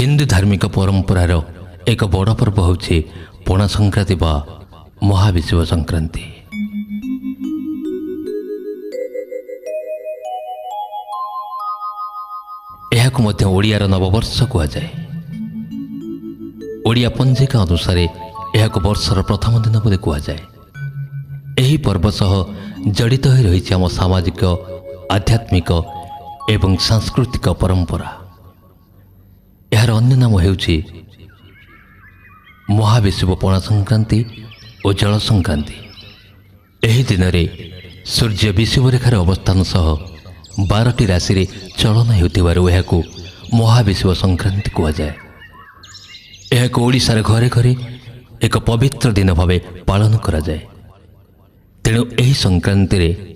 हिंदू धार्मिक परंपरार एक बड़ पर्व हूँ पणा संक्रांति बा महाविषुव संक्रांति। यह ओडियार नववर्ष कहुए। ओडिया पंजिका अनुसार यह वर्षर प्रथम दिन बोली कहुए। यही पर्व सह जड़ित हो रही आम सामाजिक आध्यात्मिक एवं सांस्कृतिक परंपरा। यार अन्य नाम हेउछि महाविषुव पणा संक्रांति और जल संक्रांति। यही दिन में सूर्य विषुव रेखार अवस्थान सह 12टी राशि रे चलन हेउथिबारु एहाकु महाविषुव संक्रांति कहुए। यह ओडिशार घरे घरे एक पवित्र दिन भाव पालन करा जाए। तेणु यही संक्रांति रे